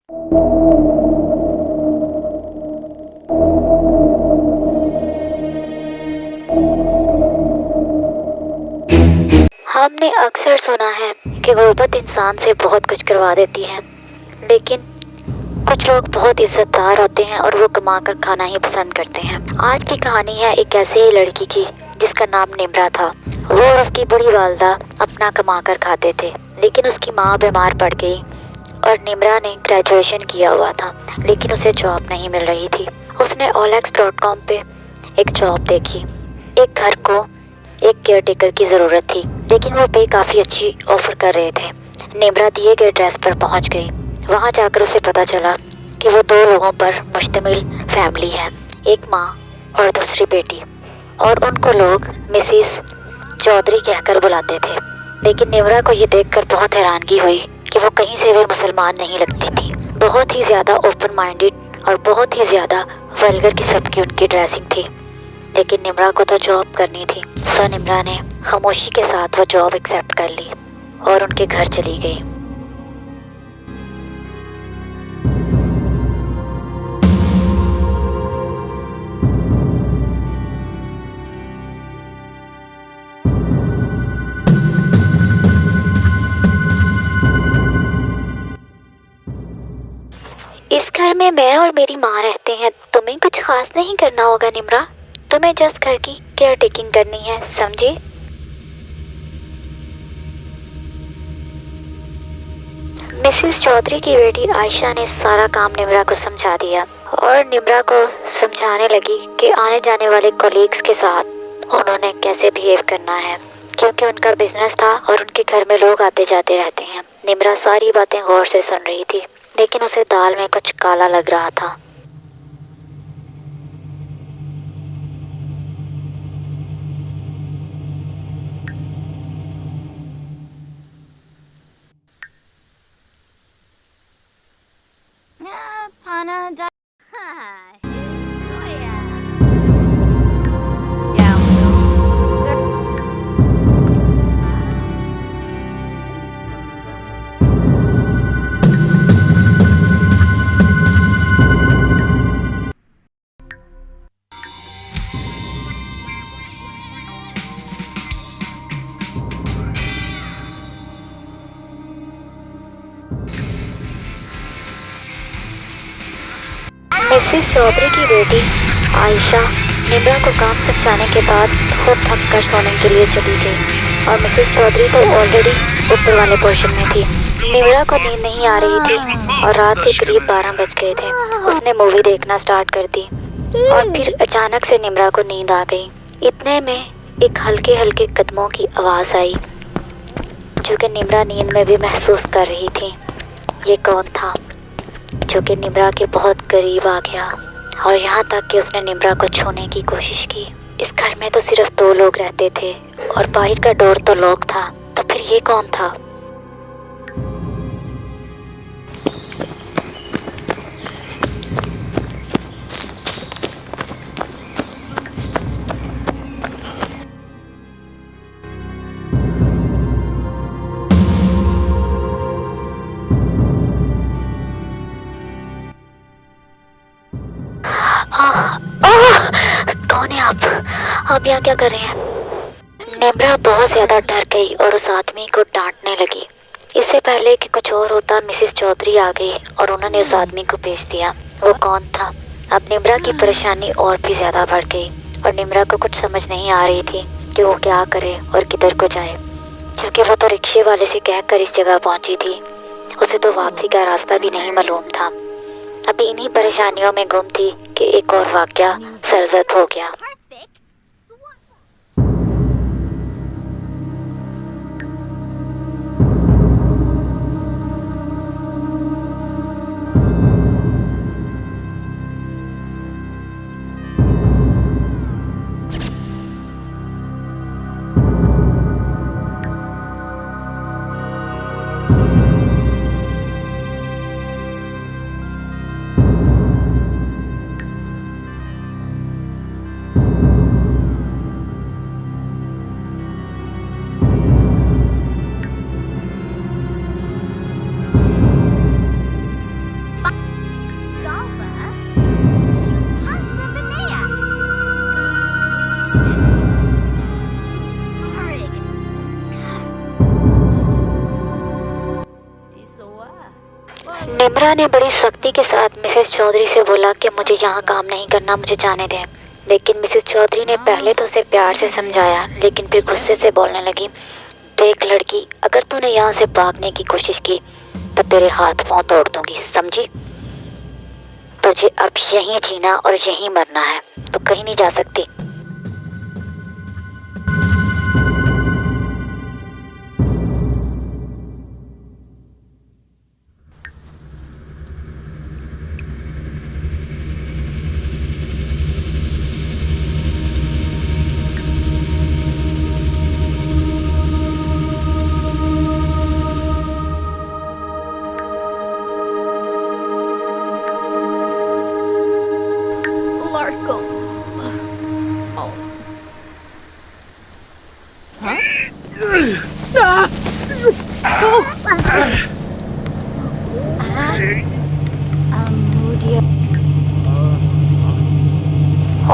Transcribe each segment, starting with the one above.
हमने अक्सर सुना है कि गुर्बत इंसान से बहुत कुछ करवा देती है, लेकिन कुछ लोग बहुत इज्जतदार होते हैं और वो कमा कर खाना ही पसंद करते हैं। आज की कहानी है एक ऐसी ही लड़की की जिसका नाम निम्रा था। वो और उसकी बड़ी वालदा अपना कमा कर खाते थे, लेकिन उसकी माँ बीमार पड़ गई और निम्रा ने ग्रेजुएशन किया हुआ था, लेकिन उसे जॉब नहीं मिल रही थी। उसने OLX.com पे एक जॉब देखी। एक घर को एक केयरटेकर की ज़रूरत थी, लेकिन वो पे काफ़ी अच्छी ऑफ़र कर रहे थे। निम्रा दिए गए एड्रेस पर पहुंच गई। वहां जाकर उसे पता चला कि वो 2 लोगों पर मुश्तमिल फैमिली है, एक माँ और दूसरी बेटी, और उनको लोग मिसिस चौधरी कहकर बुलाते थे। लेकिन निम्रा को ये देखकर बहुत हैरानगी हुई कि वो कहीं से भी मुसलमान नहीं लगती थी। बहुत ही ज़्यादा ओपन माइंडेड और बहुत ही ज़्यादा वल्गर किस्म की उनकी ड्रेसिंग थी, लेकिन निम्रा को तो जॉब करनी थी। सो निम्रा ने खामोशी के साथ वो जॉब एक्सेप्ट कर ली और उनके घर चली गई। इस घर में मैं और मेरी माँ रहते हैं। तुम्हें कुछ खास नहीं करना होगा निम्रा, तुम्हें जस्ट घर की केयर टेकिंग करनी है, समझी? मिसिस चौधरी की बेटी आयशा ने सारा काम निम्रा को समझा दिया और निम्रा को समझाने लगी कि आने जाने वाले कोलीग्स के साथ उन्होंने कैसे बिहेव करना है, क्योंकि उनका बिजनेस था और उनके घर में लोग आते जाते रहते हैं। निम्रा सारी बातें गौर से सुन रही थी, लेकिन उसे दाल में कुछ काला लग रहा था। मिसिस चौधरी की बेटी आयशा निम्रा को काम समझाने के बाद खुद थक कर सोने के लिए चली गई और मिसिस चौधरी तो ऑलरेडी ऊपर वाले पोर्शन में थी। निम्रा को नींद नहीं आ रही थी और रात के करीब 12 बज गए थे। उसने मूवी देखना स्टार्ट कर दी और फिर अचानक से निम्रा को नींद आ गई। इतने में एक हल्के हल्के कदमों की आवाज़ आई, जो कि निम्रा नींद में भी महसूस कर रही थी। ये कौन था जो कि निम्रा के बहुत करीब आ गया और यहाँ तक कि उसने निम्रा को छूने की कोशिश की। इस घर में तो सिर्फ 2 लोग रहते थे और बाहर का डोर तो लॉक था, तो फिर ये कौन था? कौन है आप यहाँ क्या कर रहे हैं? निम्रा बहुत ज़्यादा डर गई और उस आदमी को डांटने लगी। इससे पहले कि कुछ और होता, मिसिस चौधरी आ गई और उन्होंने उस आदमी को भेज दिया। वो कौन था? अब निम्रा की परेशानी और भी ज़्यादा बढ़ गई और निम्रा को कुछ समझ नहीं आ रही थी कि वो क्या करे और किधर को जाए, क्योंकि वो तो रिक्शे वाले से कहकर इस जगह पहुंची थी। उसे तो वापसी का रास्ता भी नहीं मालूम था। अभी इन्हीं परेशानियों में गुम थी कि एक और वाक़या सरजद हो गया। निम्रा ने बड़ी सख्ती के साथ मिसेस चौधरी से बोला कि मुझे यहाँ काम नहीं करना, मुझे जाने दें। लेकिन मिसेस चौधरी ने पहले तो उसे प्यार से समझाया, लेकिन फिर गुस्से से बोलने लगी, देख लड़की, अगर तूने यहाँ से भागने की कोशिश की तो तेरे हाथ पांव तोड़ दूंगी, समझी? तुझे अब यहीं जीना और यहीं मरना है, तो कहीं नहीं जा सकती।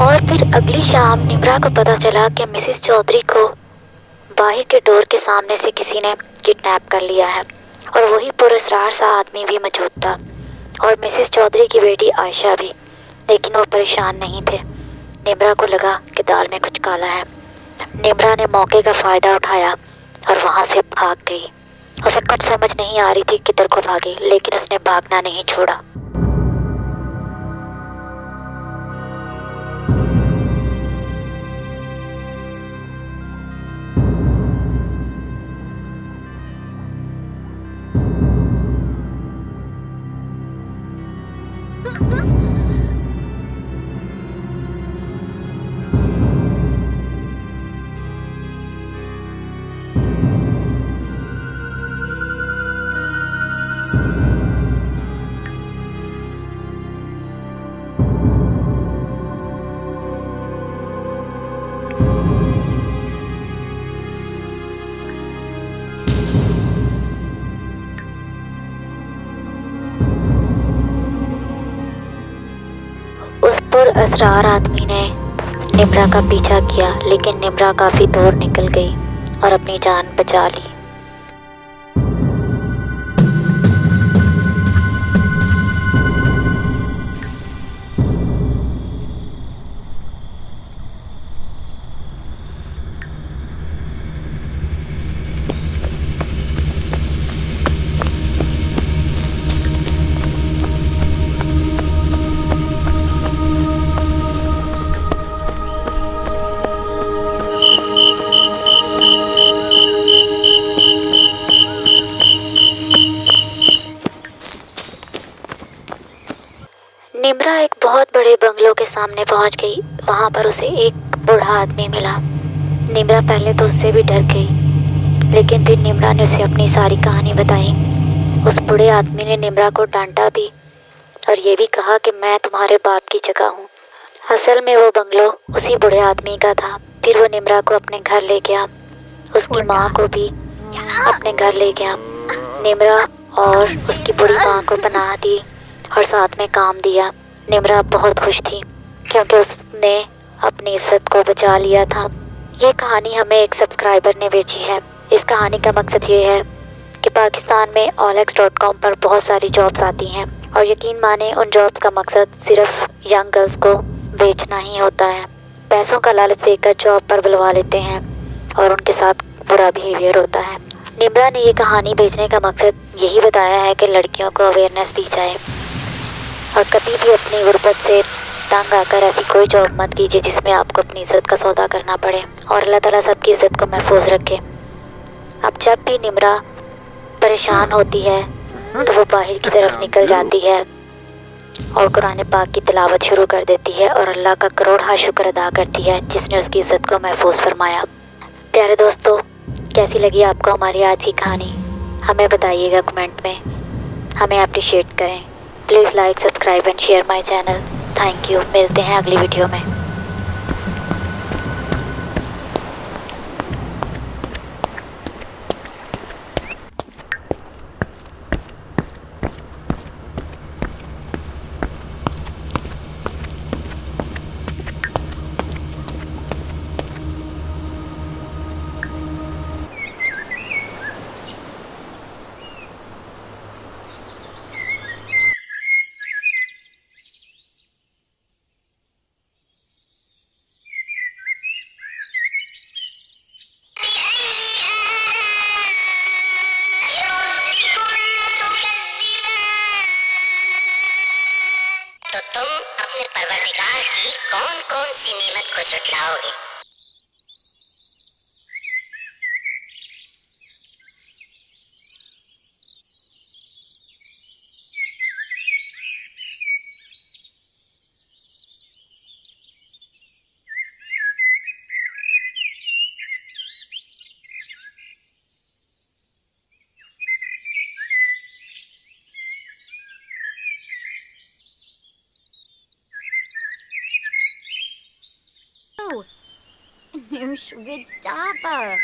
और फिर अगली शाम निम्रा को पता चला कि मिसेस चौधरी को बाहर के डोर के सामने से किसी ने किडनैप कर लिया है और वही पुरस्कार सा आदमी भी मौजूद था और मिसेस चौधरी की बेटी आयशा भी। लेकिन वो परेशान नहीं थे। निम्रा को लगा कि दाल में कुछ काला है। निम्रा ने मौके का फ़ायदा उठाया और वहाँ से भाग गई। उसे कुछ समझ नहीं आ रही थी किधर को भागी, लेकिन उसने भागना नहीं छोड़ा। उस पुरअसरार आदमी ने निम्रा का पीछा किया, लेकिन निम्रा काफ़ी दूर निकल गई और अपनी जान बचा ली। निम्रा एक बहुत बड़े बंगलों के सामने पहुंच गई। वहां पर उसे एक बूढ़ा आदमी मिला। निम्रा पहले तो उससे भी डर गई, लेकिन फिर निम्रा ने उसे अपनी सारी कहानी बताई। उस बूढ़े आदमी ने निम्रा को डांटा भी और ये भी कहा कि मैं तुम्हारे बाप की जगह हूँ। असल में वो बंगलो उसी बूढ़े आदमी का था। फिर वो निम्रा को अपने घर ले गया, उसकी माँ को भी अपने घर ले गया। निम्रा और उसकी बूढ़ी माँ को पनाह दी और साथ में काम दिया। निम्रा बहुत खुश थी क्योंकि उसने अपनी इज्जत को बचा लिया था। ये कहानी हमें एक सब्सक्राइबर ने भेजी है। इस कहानी का मकसद ये है कि पाकिस्तान में OLX.com पर बहुत सारी जॉब्स आती हैं और यकीन माने उन जॉब्स का मकसद सिर्फ यंग गर्ल्स को बेचना ही होता है। पैसों का लालच देकर जॉब पर बुलवा लेते हैं और उनके साथ बुरा बिहेवियर होता है। निम्रा ने ये कहानी भेजने का मकसद यही बताया है कि लड़कियों को अवेयरनेस दी जाए और कभी भी अपनी गुर्बत से तंग आकर ऐसी कोई जॉब मत कीजिए जिसमें आपको अपनी इज़्ज़त का सौदा करना पड़े। और अल्लाह ताला सबकी इज़्ज़त को महफूज रखे। अब जब भी निम्रा परेशान होती है तो वो बाहर की तरफ निकल जाती है और कुरान पाक की तिलावत शुरू कर देती है और अल्लाह का करोड़ शुक्र अदा करती है जिसने उसकी इज़्ज़त को महफूज फरमाया। प्यारे दोस्तों, कैसी लगी आपको हमारी आज की कहानी? हमें बताइएगा कमेंट में, हमें अप्रिशिएट करें। Please like, subscribe and share my channel. Thank you. मिलते हैं अगली वीडियो में। तुम अपने परवरदिगार की कौन कौन सी नेमत को झुठलाओगे? Noosh Vidaba,